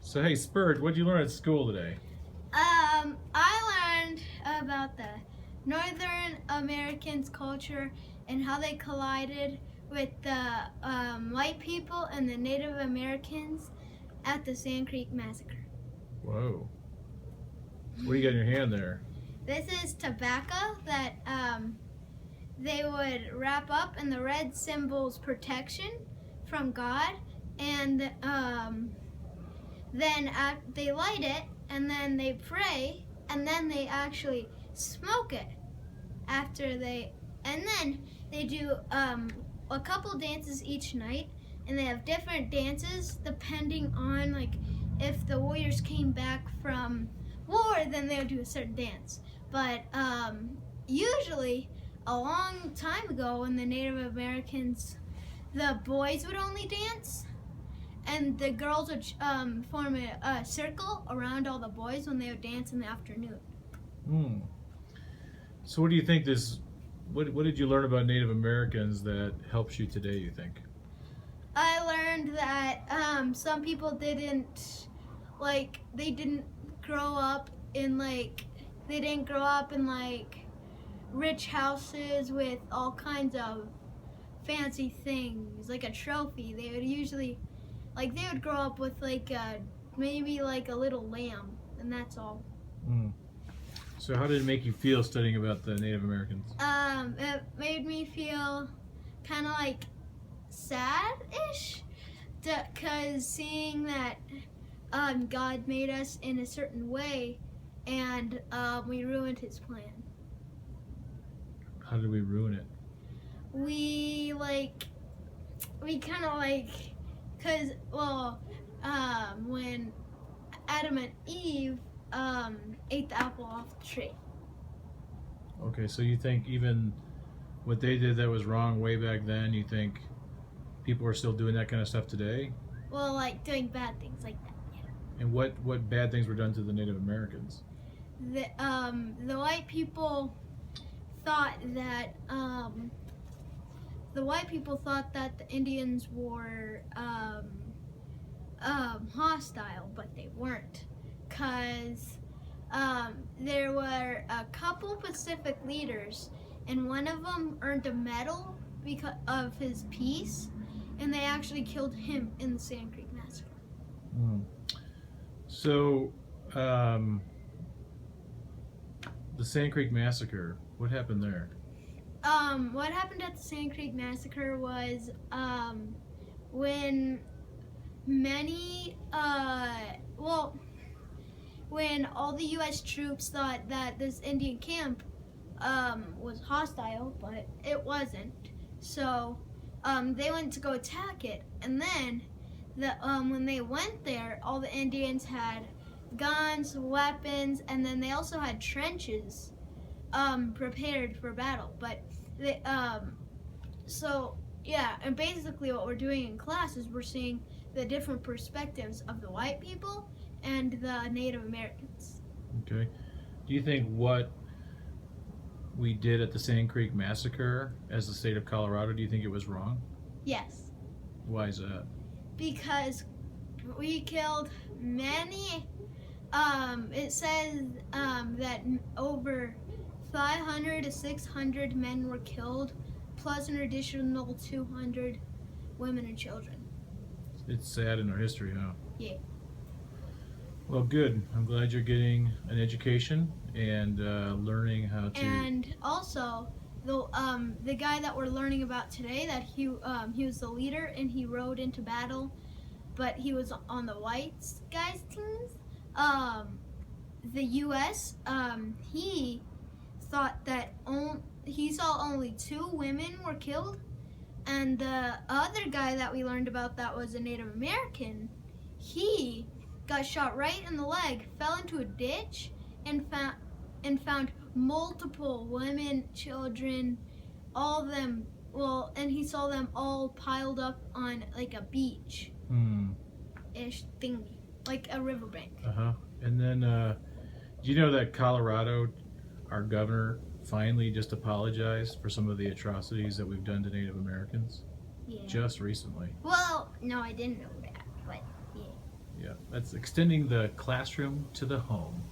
So hey, Spurge, what did you learn at school today? I learned about the Northern Americans' culture and how they collided with the white people and the Native Americans at the Sand Creek Massacre. Whoa. What do you got in your hand there? This is tobacco that they would wrap up, and the red symbols protection from God, and then they light it, and then they pray, and then they actually smoke it and then they do a couple dances each night, and they have different dances depending on, like, if the warriors came back from war, then they would do a certain dance. But usually a long time ago, when the Native Americans, the boys would only dance, and the girls would form a circle around all the boys when they would dance in the afternoon. So what do you think what did you learn about Native Americans that helps you today, you think? I learned that some people didn't grow up in rich houses with all kinds of fancy things, like a trophy. They would usually, they would grow up with maybe a little lamb, and that's all. So how did it make you feel studying about the Native Americans? It made me feel kind of sad-ish, because seeing that God made us in a certain way, and we ruined His plan. How did we ruin it? We kind of because when Adam and Eve ate the apple off the tree. Okay, so you think even what they did that was wrong way back then, you think people are still doing that kind of stuff today? Well, doing bad things like that, yeah. And what bad things were done to the Native Americans? The white people thought that the Indians were hostile, but they weren't, because there were a couple Pacific leaders, and one of them earned a medal because of his peace, and they actually killed him in the Sand Creek Massacre. So, the Sand Creek Massacre, what happened there? What happened at the Sand Creek Massacre was when when all the U.S. troops thought that this Indian camp was hostile, but it wasn't. So they went to go attack it, and then when they went there, all the Indians had guns, weapons, and then they also had trenches prepared for battle. But and basically what we're doing in class is we're seeing the different perspectives of the white people and the Native Americans. Okay. Do you think what we did at the Sand Creek Massacre as the state of Colorado, do you think it was wrong? Yes. Why is that? Because we killed many, it says that over 500 to 600 men were killed, plus an additional 200 women and children. It's sad in our history, huh? Yeah. Well, good. I'm glad you're getting an education and learning how to. And also, the guy that we're learning about today, that he was the leader and he rode into battle, but he was on the white guys' teams. The U.S. He thought that he saw only 2 women were killed, and the other guy that we learned about that was a Native American, he got shot right in the leg, fell into a ditch, and found multiple women, children, all of them. And he saw them all piled up on a beach ish thingy, like a riverbank. And then, do you know that Colorado, our governor, finally just apologized for some of the atrocities that we've done to Native Americans? Yeah. Just recently. Well, no, I didn't know that, but yeah. Yeah. That's extending the classroom to the home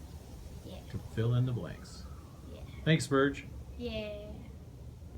Yeah. to fill in the blanks. Yeah. Thanks, Spurge. Yeah.